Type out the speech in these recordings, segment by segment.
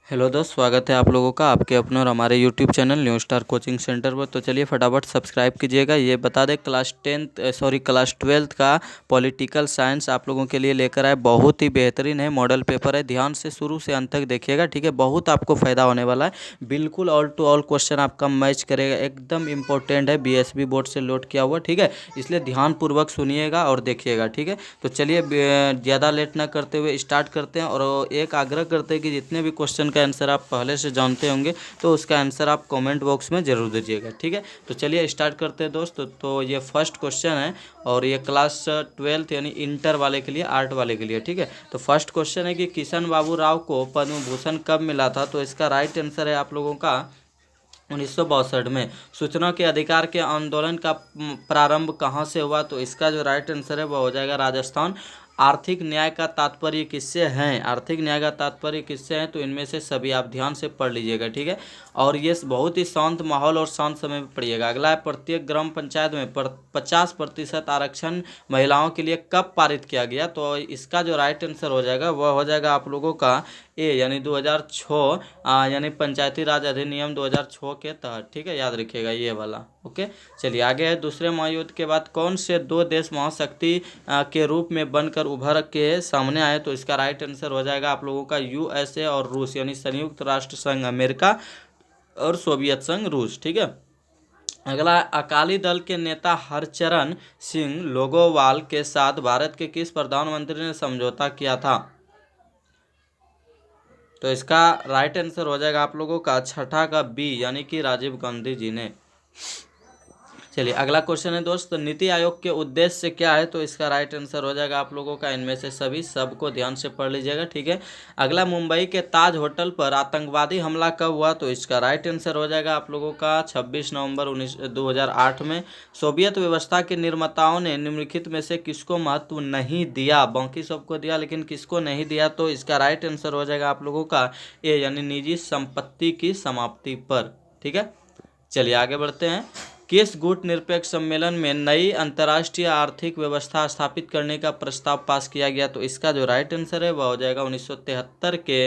Hello दोस्त, स्वागत है आप लोगों का आपके अपने और हमारे YouTube channel new star coaching centre पर। तो चलिए फटाफट सब्सक्राइब कीजिएगा। ये बता दें क्लास 12th का पॉलिटिकल साइंस आप लोगों के लिए लेकर आए। बहुत ही बेहतरीन है, मॉडल पेपर है। ध्यान से शुरू से अंत तक देखिएगा, ठीक है। बहुत आपको फ़ायदा होने वाला है। बिल्कुल ऑल टू ऑल क्वेश्चन आपका मैच करेगा, एकदम इंपॉर्टेंट है। बीएसबी बोर्ड से लोड किया हुआ, ठीक है। इसलिए ध्यानपूर्वक सुनिएगा और देखिएगा, ठीक है। तो चलिए ज़्यादा लेट ना करते हुए स्टार्ट करते हैं। और एक आग्रह करते हैं कि जितने भी क्वेश्चन का आंसर आप पहले से जानते होंगे तो उसका आंसर आप कमेंट बॉक्स में ज़रूर दीजिएगा, ठीक है। तो चलिए स्टार्ट करते हैं दोस्त। तो ये फर्स्ट क्वेश्चन है और ये क्लास 12th यानी इंटर वाले के लिए, आर्ट वाले के लिए, ठीक है। तो फर्स्ट क्वेश्चन है कि किशन बाबू राव को पद्म भूषण कब मिला था। तो इसका राइट आंसर है आप लोगों का 1962 में। सूचना के अधिकार के आंदोलन का प्रारंभ कहाँ से हुआ। तो इसका जो राइट आंसर है वो हो जाएगा राजस्थान। आर्थिक न्याय का तात्पर्य किससे है, आर्थिक न्याय का तात्पर्य किससे है। तो इनमें से सभी आप ध्यान से पढ़ लीजिएगा, ठीक है। और ये बहुत ही शांत माहौल और शांत समय में पढ़िएगा। अगला है प्रत्येक ग्राम पंचायत में 50% आरक्षण महिलाओं के लिए कब पारित किया गया। तो इसका जो राइट आंसर हो जाएगा वह हो जाएगा आप लोगों का ए यानी 2006 यानी पंचायती राज अधिनियम 2006 के तहत, ठीक है। याद रखिएगा ये वाला, ओके। चलिए आगे है। दूसरे महायुद्ध के बाद कौन से दो देश महाशक्ति के रूप में बनकर उभर के सामने आए। तो इसका राइट आंसर हो जाएगा आप लोगों का यूएसए और रूस यानी संयुक्त राष्ट्र संघ अमेरिका और सोवियत संघ रूस, ठीक है। अगला, अकाली दल के नेता हरचरण सिंह लोगोवाल के साथ भारत के किस प्रधानमंत्री ने समझौता किया था। तो इसका राइट आंसर हो जाएगा आप लोगों का छठा का बी यानी कि राजीव गांधी जी ने। चलिए अगला क्वेश्चन है दोस्त, नीति आयोग के उद्देश्य क्या है। तो इसका राइट आंसर हो जाएगा आप लोगों का इनमें से सभी, सबको ध्यान से पढ़ लीजिएगा, ठीक है। अगला, मुंबई के ताज होटल पर आतंकवादी हमला कब हुआ। तो इसका राइट आंसर हो जाएगा आप लोगों का 26 नवंबर 2008 में। सोवियत व्यवस्था के निर्माताओं ने निम्नलिखित में से किसको महत्व नहीं दिया। बाकी सबको दिया लेकिन किसको नहीं दिया। तो इसका राइट आंसर हो जाएगा आप लोगों का ए यानी निजी संपत्ति की समाप्ति पर, ठीक है। चलिए आगे बढ़ते हैं। किस गुट निरपेक्ष सम्मेलन में नई अंतर्राष्ट्रीय आर्थिक व्यवस्था स्थापित करने का प्रस्ताव पास किया गया। तो इसका जो राइट आंसर है वह हो जाएगा 1973 के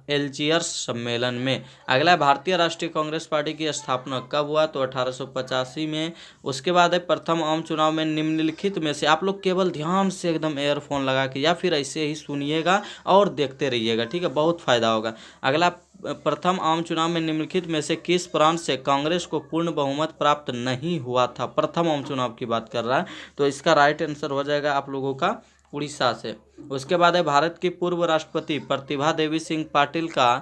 एल्जियर्स सम्मेलन में। अगला, भारतीय राष्ट्रीय कांग्रेस पार्टी की स्थापना कब हुआ। तो 1885 में। उसके बाद है प्रथम आम चुनाव में निम्नलिखित में से, आप लोग केवल ध्यान से एकदम एयरफोन लगा के या फिर ऐसे ही सुनिएगा और देखते रहिएगा, ठीक है, बहुत फायदा होगा। अगला, प्रथम आम चुनाव में निम्नलिखित में से किस प्रांत से कांग्रेस को पूर्ण बहुमत प्राप्त नहीं हुआ था। प्रथम आम चुनाव की बात कर रहा है। तो इसका राइट आंसर हो जाएगा आप लोगों का उड़ीसा से। उसके बाद है भारत की पूर्व राष्ट्रपति प्रतिभा देवी सिंह पाटिल का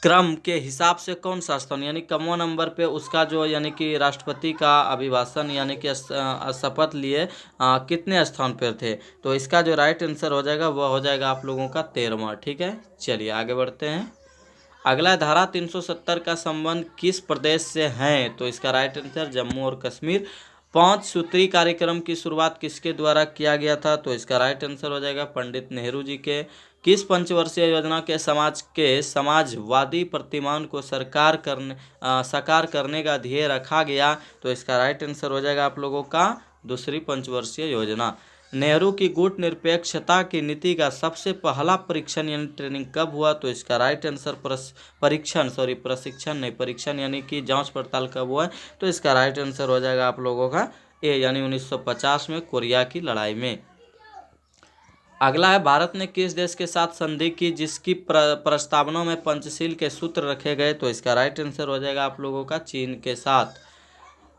क्रम के हिसाब से कौन सा स्थान यानी कमवा नंबर पे उसका जो यानी कि राष्ट्रपति का अभिभाषण यानी कि शपथ लिए कितने स्थान पर थे। तो इसका जो राइट आंसर हो जाएगा वह हो जाएगा आप लोगों का 13वां, ठीक है। चलिए आगे बढ़ते हैं। अगला, धारा 370 का संबंध किस प्रदेश से है। तो इसका राइट आंसर जम्मू और कश्मीर। 5 सूत्री कार्यक्रम की शुरुआत किसके द्वारा किया गया था। तो इसका राइट आंसर हो जाएगा पंडित नेहरू जी के। किस पंचवर्षीय योजना के समाजवादी प्रतिमान को साकार करने का ध्येय रखा गया। तो इसका राइट आंसर हो जाएगा आप लोगों का दूसरी पंचवर्षीय योजना। नेहरू की गुट निरपेक्षता की नीति का सबसे पहला परीक्षण यानी ट्रेनिंग कब हुआ। तो इसका राइट आंसर परीक्षण यानी कि जांच पड़ताल कब हुआ। तो इसका राइट आंसर हो जाएगा आप लोगों का ए यानी 1950 में, कोरिया की लड़ाई में। अगला है, भारत ने किस देश के साथ संधि की जिसकी प्रस्तावना में पंचशील के सूत्र रखे गए। तो इसका राइट आंसर हो जाएगा आप लोगों का चीन के साथ।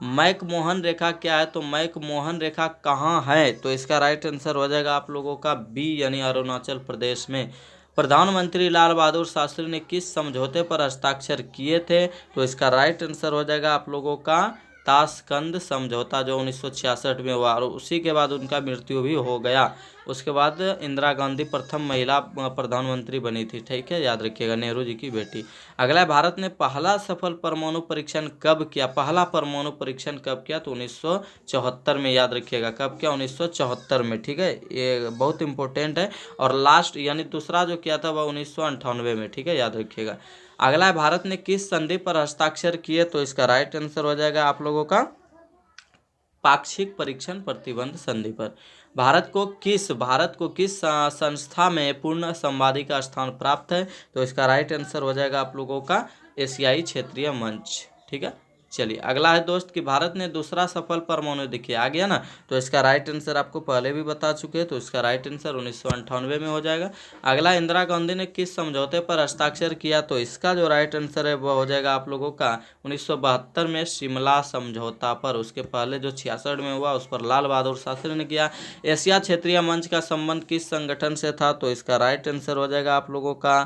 मैकमोहन रेखा क्या है। तो मैकमोहन रेखा कहाँ है। तो इसका राइट आंसर हो जाएगा आप लोगों का बी यानी अरुणाचल प्रदेश में। प्रधानमंत्री लाल बहादुर शास्त्री ने किस समझौते पर हस्ताक्षर किए थे। तो इसका राइट आंसर हो जाएगा आप लोगों का ताशकंद समझौता जो 1966 में हुआ और उसी के बाद उनका मृत्यु भी हो गया। उसके बाद इंदिरा गांधी प्रथम महिला प्रधानमंत्री बनी थी, ठीक है, याद रखिएगा, नेहरू जी की बेटी। अगला, भारत ने पहला सफल परमाणु परीक्षण कब किया। पहला परमाणु परीक्षण कब किया। तो 1974 में, याद रखिएगा कब किया, 1974 में, ठीक है, ये बहुत इंपॉर्टेंट है। और लास्ट यानी दूसरा जो किया था वह 1998 में, ठीक है, याद रखिएगा। अगला है, भारत ने किस संधि पर हस्ताक्षर किए। तो इसका राइट आंसर हो जाएगा आप लोगों का पाक्षिक परीक्षण प्रतिबंध संधि पर। भारत को किस संस्था में पूर्ण संवादी का स्थान प्राप्त है? तो इसका राइट आंसर हो जाएगा आप लोगों का एशियाई क्षेत्रीय मंच। ठीक है, चलिए अगला है दोस्त कि भारत ने दूसरा सफल परमाणु, देखिए आ गया ना, तो इसका राइट आंसर आपको पहले भी बता चुके हैं, तो इसका राइट आंसर 1998 में हो जाएगा। अगला, इंदिरा गांधी ने किस समझौते पर हस्ताक्षर किया? तो इसका जो राइट आंसर है वह हो जाएगा आप लोगों का 1972 में शिमला समझौता पर। उसके पहले जो 66 में हुआ उस पर लाल बहादुर शास्त्री ने किया। एशिया क्षेत्रीय मंच का संबंध किस संगठन से था? तो इसका राइट आंसर हो जाएगा आप लोगों का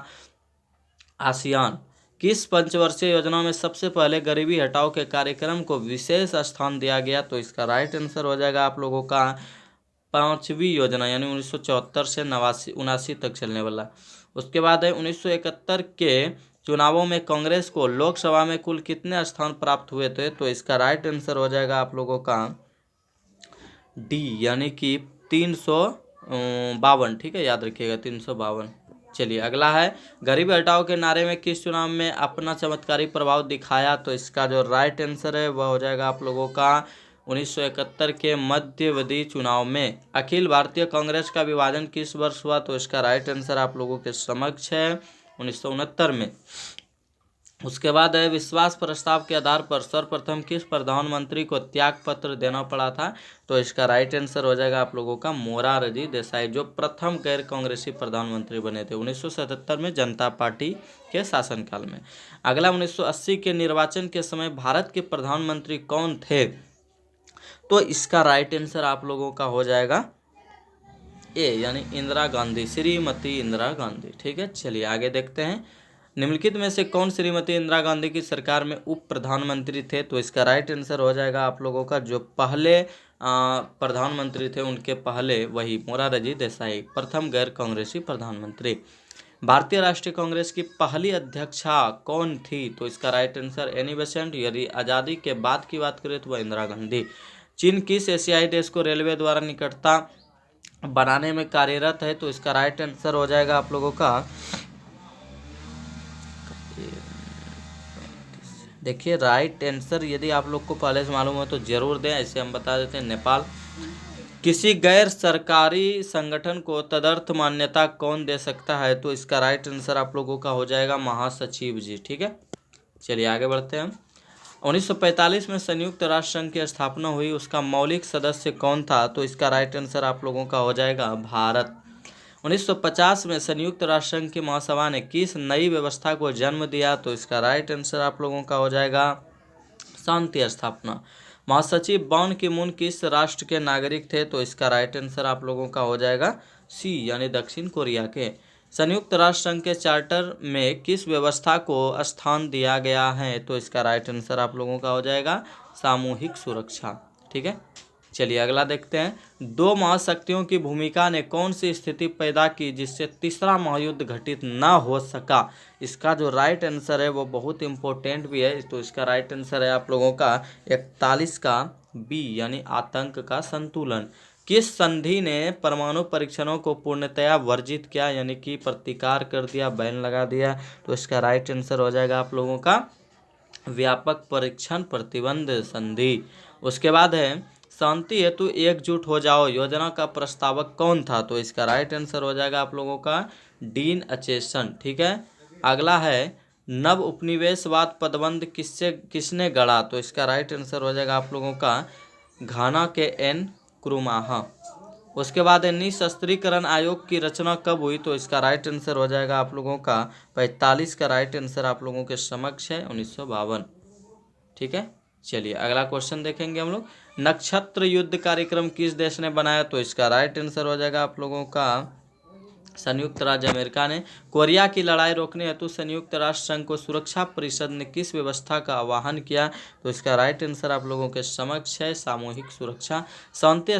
आसियान। किस पंचवर्षीय योजना में सबसे पहले गरीबी हटाओ के कार्यक्रम को विशेष स्थान दिया गया? तो इसका राइट आंसर हो जाएगा आप लोगों का 5वीं योजना, यानी 1974 से 79 तक चलने वाला। उसके बाद है 1971 के चुनावों में कांग्रेस को लोकसभा में कुल कितने स्थान प्राप्त हुए थे? तो इसका राइट आंसर हो जाएगा आप लोगों का डी, यानी कि 352। ठीक है, याद रखिएगा 352। चलिए अगला है, गरीबी हटाओ के नारे में किस चुनाव में अपना चमत्कारी प्रभाव दिखाया? तो इसका जो राइट आंसर है वह हो जाएगा आप लोगों का 1971 के मध्यावधि चुनाव में। अखिल भारतीय कांग्रेस का विभाजन किस वर्ष हुआ? तो इसका राइट आंसर आप लोगों के समक्ष है 1969 में। उसके बाद है, विश्वास प्रस्ताव के आधार पर सर्वप्रथम किस प्रधानमंत्री को त्याग पत्र देना पड़ा था? तो इसका राइट आंसर हो जाएगा आप लोगों का मोरारजी देसाई, जो प्रथम गैर कांग्रेसी प्रधानमंत्री बने थे 1977 में जनता पार्टी के शासनकाल में। अगला, 1980 के निर्वाचन के समय भारत के प्रधानमंत्री कौन थे? तो इसका राइट आंसर आप लोगों का हो जाएगा ए, यानी इंदिरा गांधी, श्रीमती इंदिरा गांधी। ठीक है, चलिए आगे देखते हैं, निम्नलिखित में से कौन श्रीमती इंदिरा गांधी की सरकार में उप प्रधानमंत्री थे? तो इसका राइट आंसर हो जाएगा आप लोगों का जो पहले प्रधानमंत्री थे उनके पहले वही मोरारजी देसाई, प्रथम गैर कांग्रेसी प्रधानमंत्री। भारतीय राष्ट्रीय कांग्रेस की पहली अध्यक्षा कौन थी? तो इसका राइट आंसर एनी बेसेंट। यदि आज़ादी के बाद की बात करें तो वह इंदिरा गांधी। चीन किस एशियाई देश को रेलवे द्वारा निकटता बनाने में कार्यरत है? तो इसका राइट आंसर हो जाएगा आप लोगों का, देखिए राइट आंसर यदि आप लोग को पहले से मालूम हो तो जरूर दें, ऐसे हम बता देते हैं नेपाल। किसी गैर सरकारी संगठन को तदर्थ मान्यता कौन दे सकता है? तो इसका राइट आंसर आप लोगों का हो जाएगा महासचिव जी। ठीक है, चलिए आगे बढ़ते हैं। 1945 में संयुक्त राष्ट्र संघ की स्थापना हुई, उसका मौलिक सदस्य कौन था? तो इसका राइट आंसर आप लोगों का हो जाएगा भारत। 1950 में संयुक्त राष्ट्र संघ की महासभा ने किस नई व्यवस्था को जन्म दिया? तो इसका राइट आंसर आप लोगों का हो जाएगा शांति स्थापना। महासचिव बान की मून किस राष्ट्र के नागरिक थे? तो इसका राइट आंसर आप लोगों का हो जाएगा सी, यानी दक्षिण कोरिया के। संयुक्त राष्ट्र संघ के चार्टर में किस व्यवस्था को स्थान दिया गया है? तो इसका राइट आंसर आप लोगों का हो जाएगा सामूहिक सुरक्षा। ठीक है, चलिए अगला देखते हैं, दो महाशक्तियों की भूमिका ने कौन सी स्थिति पैदा की जिससे तीसरा महायुद्ध घटित न हो सका? इसका जो राइट आंसर है वो बहुत इंपॉर्टेंट भी है, तो इसका राइट आंसर है आप लोगों का 41 का बी, यानी आतंक का संतुलन। किस संधि ने परमाणु परीक्षणों को पूर्णतया वर्जित किया, यानी कि प्रतिकार कर दिया, बैन लगा दिया? तो इसका राइट आंसर हो जाएगा आप लोगों का व्यापक परीक्षण प्रतिबंध संधि। उसके बाद है, शांति हेतु एकजुट हो जाओ योजना का प्रस्तावक कौन था? तो इसका राइट आंसर हो जाएगा आप लोगों का डीन अचेसन। ठीक है, अगला है, नव उपनिवेशवाद पदबंध किसने गढ़ा? तो इसका राइट आंसर हो जाएगा आप लोगों का घाना के एन क्रुमाहा। उसके बाद है, निशस्त्रीकरण आयोग की रचना कब हुई? तो इसका राइट आंसर हो जाएगा आप लोगों का 45 का राइट आंसर आप लोगों के समक्ष है 1952। ठीक है, चलिए अगला क्वेश्चन देखेंगे हम लोग, नक्षत्र युद्ध कार्यक्रम किस देश ने बनाया? तो इसका राइट आंसर हो जाएगा आप लोगों का संयुक्त राज्य अमेरिका ने। कोरिया की लड़ाई रोकने हेतु संयुक्त राष्ट्र संघ को सुरक्षा परिषद ने किस व्यवस्था का आह्वान किया? तो इसका राइट आंसर आप लोगों के समक्ष है सामूहिक सुरक्षा। शांति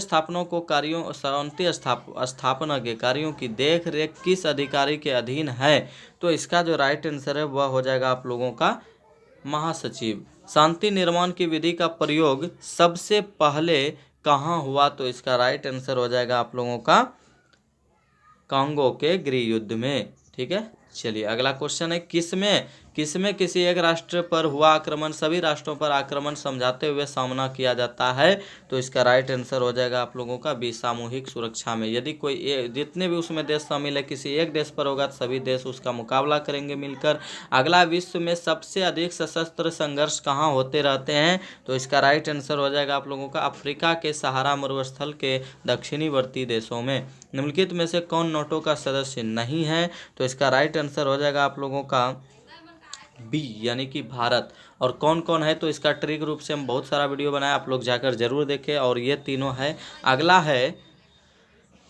स्थापना के कार्यों की देख रेख किस अधिकारी के अधीन है? तो इसका जो राइट आंसर है वह हो जाएगा आप लोगों का महासचिव। शांति निर्माण की विधि का प्रयोग सबसे पहले कहाँ हुआ? तो इसका राइट आंसर हो जाएगा आप लोगों का कांगो के गृह युद्ध में। ठीक है, चलिए अगला क्वेश्चन है, किसमें किसी एक राष्ट्र पर हुआ आक्रमण सभी राष्ट्रों पर आक्रमण समझाते हुए सामना किया जाता है? तो इसका राइट आंसर हो जाएगा आप लोगों का बी, सामूहिक सुरक्षा में। यदि कोई जितने भी उसमें देश शामिल है किसी एक देश पर होगा तो सभी देश उसका मुकाबला करेंगे मिलकर। अगला, विश्व में सबसे अधिक सशस्त्र संघर्ष कहाँ होते रहते हैं? तो इसका राइट आंसर हो जाएगा आप लोगों का अफ्रीका के सहारा मरुस्थल के दक्षिणीवर्ती देशों में। निम्नलिखित में से कौन नाटो का सदस्य नहीं है? तो इसका राइट आंसर हो जाएगा आप लोगों का बी, यानी कि भारत। और कौन कौन है? तो इसका ट्रिक रूप से हम बहुत सारा वीडियो बनाया, आप लोग जाकर जरूर देखें। और ये तीनों है। अगला है,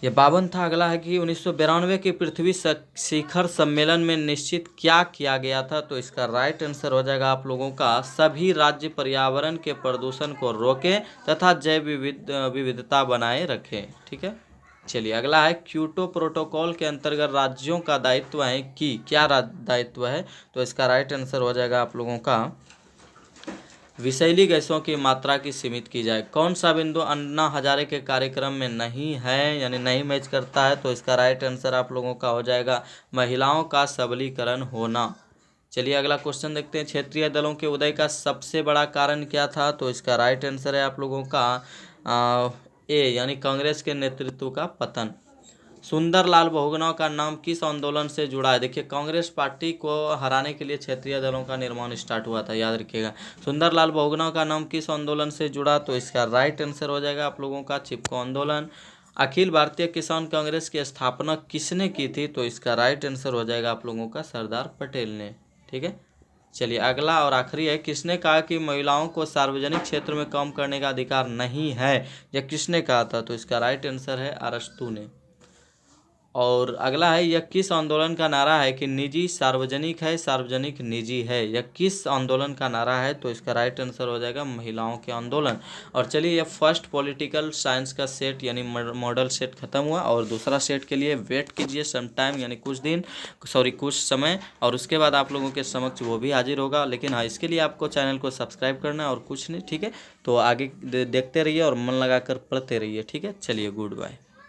ये 52 था। अगला है कि 1992 के पृथ्वी शिखर सम्मेलन में निश्चित क्या किया गया था? तो इसका राइट आंसर हो जाएगा आप लोगों का सभी राज्य पर्यावरण के प्रदूषण को रोकें तथा जैव विविधता बनाए रखें। ठीक है। चलिए अगला है, क्योटो प्रोटोकॉल के अंतर्गत राज्यों का दायित्व है कि क्या दायित्व है? तो इसका राइट आंसर हो जाएगा आप लोगों का विषैली गैसों की मात्रा की सीमित की जाए। कौन सा बिंदु अन्ना हजारे के कार्यक्रम में नहीं है, यानी नहीं मैच करता है? तो इसका राइट आंसर आप लोगों का हो जाएगा महिलाओं का सबलीकरण होना। चलिए अगला क्वेश्चन देखते हैं, क्षेत्रीय दलों के उदय का सबसे बड़ा कारण क्या था? तो इसका राइट आंसर है आप लोगों का ए, यानी कांग्रेस के नेतृत्व का पतन। सुंदरलाल बहुगुणा का नाम किस आंदोलन से जुड़ा है? देखिए, कांग्रेस पार्टी को हराने के लिए क्षेत्रीय दलों का निर्माण स्टार्ट हुआ था, याद रखिएगा। सुंदरलाल बहुगुणा का नाम किस आंदोलन से जुड़ा? तो इसका राइट आंसर हो जाएगा आप लोगों का चिपको आंदोलन। अखिल भारतीय किसान कांग्रेस की स्थापना किसने की थी? तो इसका राइट आंसर हो जाएगा आप लोगों का सरदार पटेल ने। ठीक है। चलिए अगला और आखिरी है, किसने कहा कि महिलाओं को सार्वजनिक क्षेत्र में काम करने का अधिकार नहीं है? यह किसने कहा था? तो इसका राइट आंसर है अरस्तू ने। और अगला है, यह किस आंदोलन का नारा है कि निजी सार्वजनिक है, सार्वजनिक निजी है? यह किस आंदोलन का नारा है? तो इसका राइट आंसर हो जाएगा महिलाओं के आंदोलन। और चलिए, यह फर्स्ट पॉलिटिकल साइंस का सेट यानी मॉडल सेट खत्म हुआ और दूसरा सेट के लिए वेट कीजिए सम टाइम, यानी कुछ समय, और उसके बाद आप लोगों के समक्ष वो भी हाजिर होगा। लेकिन हाँ, इसके लिए आपको चैनल को सब्सक्राइब करना है और कुछ नहीं। ठीक है, तो आगे देखते रहिए और मन लगाकर पढ़ते रहिए। ठीक है, चलिए गुड बाय।